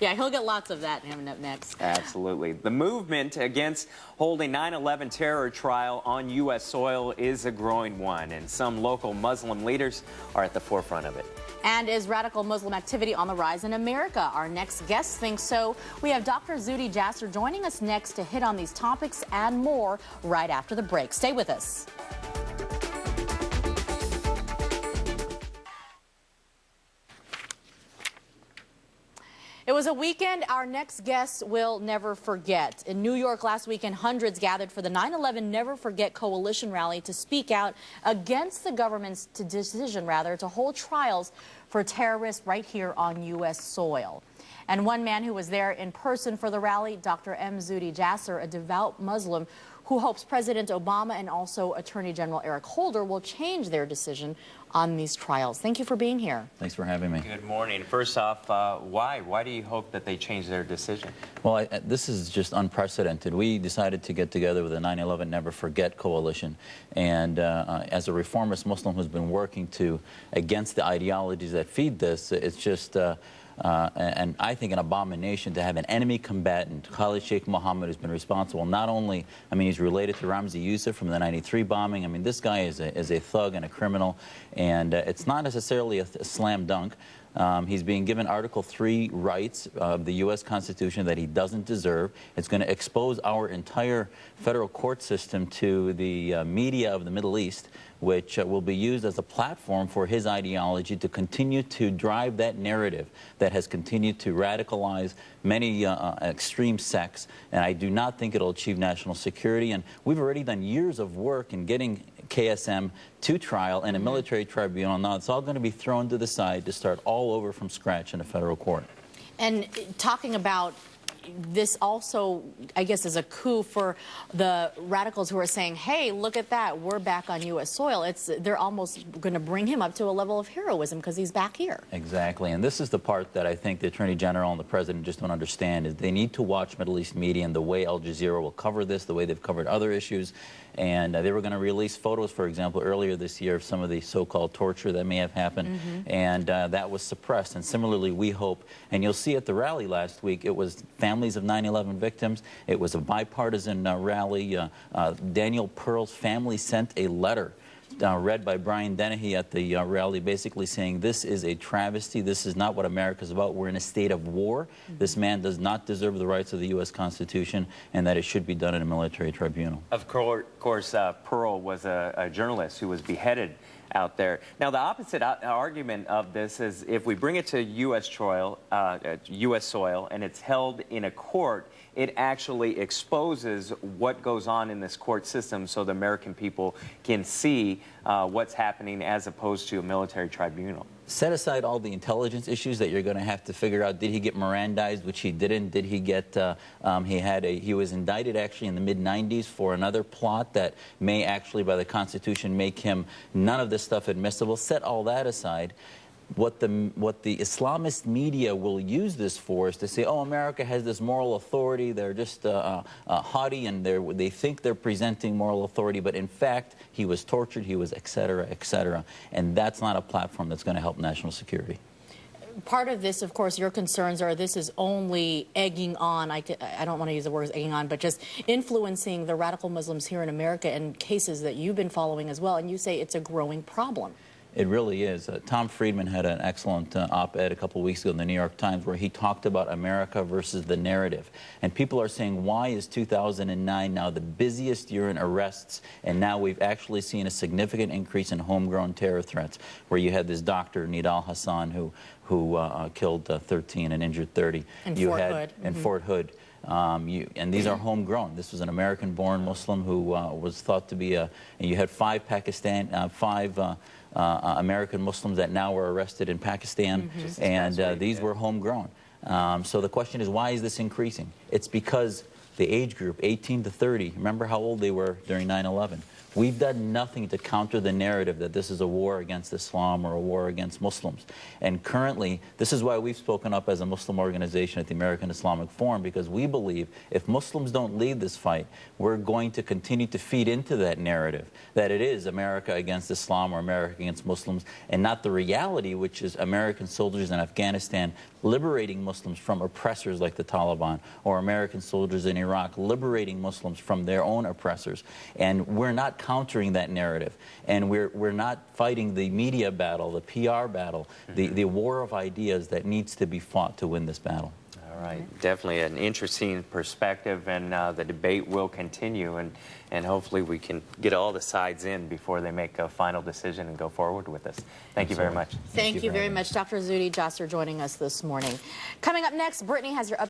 Yeah, he'll get lots of that coming up next. Absolutely. The movement against holding 9/11 terror trial on U.S. soil is a growing one, and some local Muslim leaders are at the forefront of it. And is radical Muslim activity on the rise in America? Our next guest thinks so. We have Dr. Zuhdi Jasser joining us next to hit on these topics and more right after the break. Stay with us. It was a weekend our next guest will never forget. In New York last weekend, hundreds gathered for the 9/11 Never Forget Coalition rally to speak out against the government's decision, to hold trials for terrorists right here on U.S. soil. And one man who was there in person for the rally, Dr. Zuhdi Jasser, a devout Muslim who hopes President Obama and also Attorney General Eric Holder will change their decision on these trials. Thank you for being here. Thanks for having me. Good morning. First off, why? Why do you hope that they change their decision? Well, this is just unprecedented. We decided to get together with the 9/11 Never Forget Coalition, and as a reformist Muslim who's been working against the ideologies that feed this, it's just and I think an abomination to have an enemy combatant, Khalid Sheikh Mohammed, who's been responsible not only, I mean, he's related to Ramzi Youssef from the '93 bombing. I mean, this guy is a thug and a criminal, and it's not necessarily a slam dunk. He's being given Article 3 rights of the U.S. Constitution that he doesn't deserve. It's going to expose our entire federal court system to the media of the Middle East, which will be used as a platform for his ideology to continue to drive that narrative that has continued to radicalize many extreme sects. And I do not think it'll achieve national security. And we've already done years of work in getting KSM to trial in a military tribunal. Now it's all going to be thrown to the side to start all over from scratch in a federal court. And talking about this also, I guess, is a coup for the radicals who are saying, hey, look at that, we're back on U.S. soil. They're almost going to bring him up to a level of heroism because he's back here. Exactly, and this is the part that I think the Attorney General and the President just don't understand, is they need to watch Middle East media and the way Al Jazeera will cover this, the way they've covered other issues. And they were going to release photos, for example, earlier this year of some of the so-called torture that may have happened, and that was suppressed. And similarly, we hope, and you'll see at the rally last week, it was families of 9/11 victims. It was a bipartisan rally. Daniel Pearl's family sent a letter read by Brian Dennehy at the rally, basically saying this is a travesty, this is not what America's about, we're in a state of war, this man does not deserve the rights of the U.S. Constitution, and that it should be done in a military tribunal. Of course, Pearl was a journalist who was beheaded out there. Now, the opposite argument of this is if we bring it to U.S. soil, and it's held in a court, it actually exposes what goes on in this court system so the American people can see what's happening as opposed to a military tribunal. Set aside all the intelligence issues that you're going to have to figure out. Did he get Mirandized, which he didn't? Did he get, he was indicted actually in the mid-90s for another plot that may actually, by the Constitution, make him none of this stuff admissible. Set all that aside. What the Islamist media will use this for is to say, oh, America has this moral authority, they're just haughty, and they think they're presenting moral authority, but in fact, he was tortured, he was et cetera, and that's not a platform that's going to help national security. Part of this, of course, your concerns are this is only egging on, I don't want to use the words egging on, but just influencing the radical Muslims here in America in cases that you've been following as well, and you say it's a growing problem. It really is. Tom Friedman had an excellent op-ed a couple weeks ago in the New York Times where he talked about America versus the narrative. And people are saying, why is 2009 now the busiest year in arrests, and now we've actually seen a significant increase in homegrown terror threats, where you had this doctor, Nidal Hassan, who killed 13 and injured 30. In Fort Hood. And these are homegrown. This was an American-born Muslim who was thought to be and you had five American Muslims that now were arrested in Pakistan, and these were homegrown. So the question is, why is this increasing? It's because the age group, 18 to 30, remember how old they were during 9/11. We've done nothing to counter the narrative that this is a war against Islam or a war against Muslims. And currently, this is why we've spoken up as a Muslim organization at the American Islamic Forum, because we believe if Muslims don't lead this fight, we're going to continue to feed into that narrative that it is America against Islam or America against Muslims, and not the reality, which is American soldiers in Afghanistan liberating Muslims from oppressors like the Taliban, or American soldiers in Iraq liberating Muslims from their own oppressors. And we're not countering that narrative. And we're not fighting the media battle, the PR battle, the war of ideas that needs to be fought to win this battle. All right, definitely an interesting perspective, and the debate will continue, and hopefully we can get all the sides in before they make a final decision and go forward with this. Thank you very much. Thank you very much, Dr. Zuhdi Jasser, joining us this morning. Coming up next, Brittany has your